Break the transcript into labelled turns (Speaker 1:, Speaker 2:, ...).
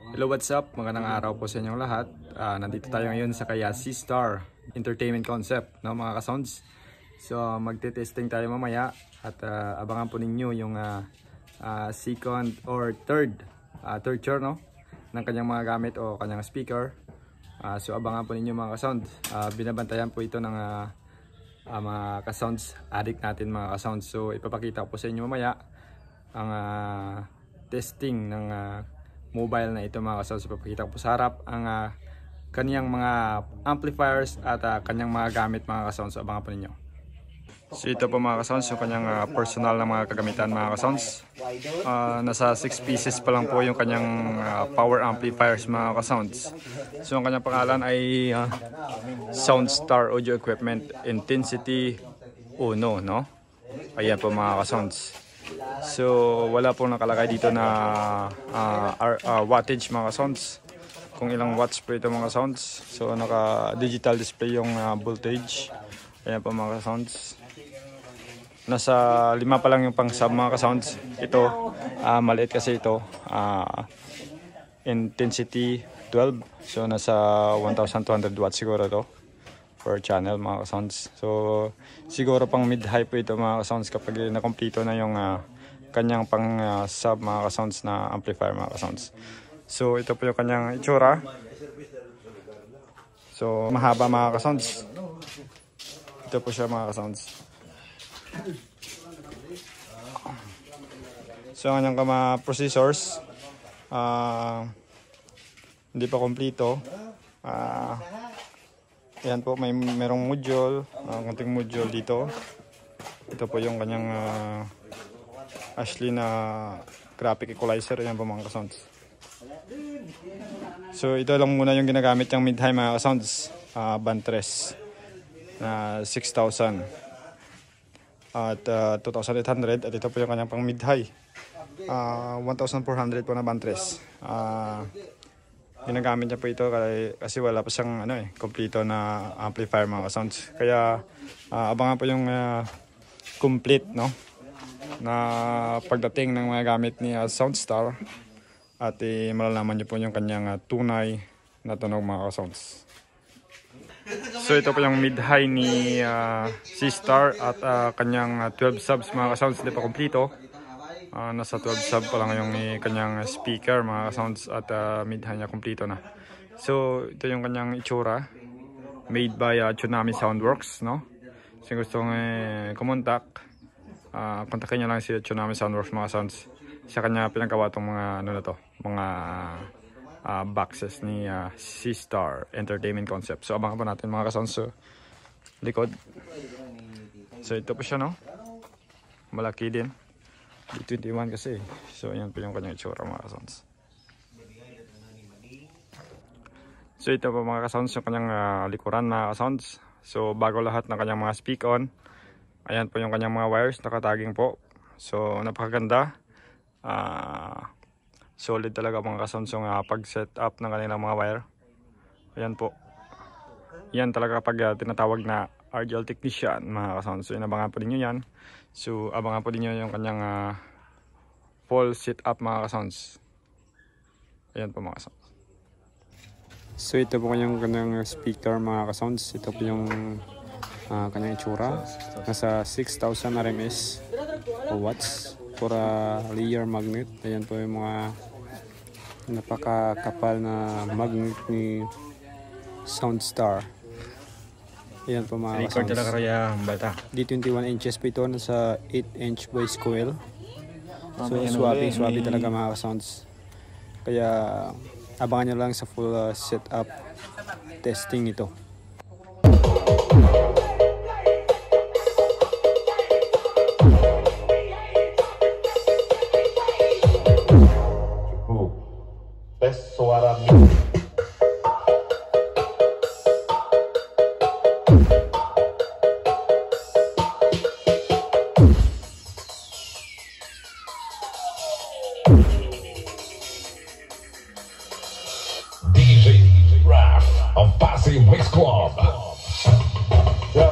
Speaker 1: Hello, what's up? Magandang araw po sa inyong lahat. Nandito tayo ngayon sa kaya C-Star Entertainment Concept, no, mga ka-sounds. So magte-testing tayo mamaya at abangan po ninyo yung second or third tour, no, ng kanyang mga gamit o kanyang speaker. So abangan po ninyo mga ka-sound. Binabantayan po ito ng mga ka-sounds addict natin, mga ka-sounds. So ipapakita ko po sa inyo mamaya ang testing ng mobile na ito, mga ka-sounds. Ipapakita ko po sa harap ang kanyang mga amplifiers at kanyang mga gamit, mga ka-sounds. So abangan po ninyo. So ito po mga ka-sounds, yung kanyang personal na mga kagamitan, mga ka-sounds. Nasa 6 pieces pa lang po yung kanyang power amplifiers, mga ka-sounds. So ang kanyang pangalan ay SoundStar Audio Equipment Intensity 1, no? Ayan po mga ka-sounds. So wala pong nakalagay dito na wattage, mga ka-sounds, kung ilang watts po ito, mga sounds. So naka digital display yung voltage. Ayan po mga ka-sounds. Nasa 5 pa lang yung pang sub, mga ka-sounds. Ito maliit kasi ito, intensity 12. So nasa 1200 watts siguro to per channel, mga ka-sounds. So siguro pang mid-high po ito, mga ka-sounds, kapag nakompleto na yung kanyang pang sub, mga ka-sounds, na amplifier, mga ka-sounds. So ito po yung kanyang itsura. So mahaba, mga ka-sounds. Ito po siya, mga ka-sounds. So ang kanyang processors hindi pa kompleto. Ayan po, merong module, konting module dito. Ito po yung kanyang Ashley na graphic equalizer. Ayan po, mga ka-sounds. So ito lang muna yung ginagamit yung mid-high, mga ka-sounds. Band 3 na 6,000 at 2,800. At ito po yung kanyang pang mid-high, 1,400 po na band 3. Ginagamit niya po ito kasi wala pa siyang kompleto na amplifier, mga ka-sounds. Kaya abangan po yung complete, no, na pagdating ng mga gamit ni SoundStar. At malalaman niyo po yung kanyang tunay na tunog, mga ka-sounds. So ito po yung mid-high ni C-Star at kanyang 12 subs, mga ka-sounds. Hindi pa kompleto. Nasa 12 sub pa lang yung kanyang speaker, mga ka-sounds, at mid-high niya kompleto na. So ito yung kanyang itsura, made by Tsunami Soundworks, no? So gustong kumontak, kontakin niya lang si Tsunami Soundworks, mga sounds. Sa kanya pinagawa tong mga mga boxes ni C-Star Entertainment Concept. So abangan po natin, mga ka-sounds, so likod. So ito po siya, no? Malaki din. D21 kasi. So ayan po yung kanyang itsura, mga ka-sounds. So ito po, mga ka-sounds, yung kanyang likuran, mga ka-sounds. So bago lahat ng kanyang mga speak on, ayan po yung kanyang mga wires, nakataging po. So napakaganda. Solid talaga, mga ka-sounds, yung pag-set up ng kanilang mga wire. Ayan po. Yan talaga kapag tinatawag na RGL technician, mga ka-sounds. So inabangan po ninyo yan. So abangan po ninyo yung kanyang full set up, mga ka-sounds. Ayan po, mga ka-sounds. So ito po kanyang speaker, mga ka-sounds. Ito po yung kanyang itsura. Nasa 6,000 RMS o watts for layer magnet. Ayan po yung mga napakakapal na magnet ni SoundStar. Ayan po, mga ka-sounds. D21 inches po ito. Nasa 8-inch voice coil. So swabe talaga, mga ka-sounds. Kaya abangan nyo lang sa full setup testing ito.
Speaker 2: Tes suara DJ Raf of Pasig Mix Club. Yep.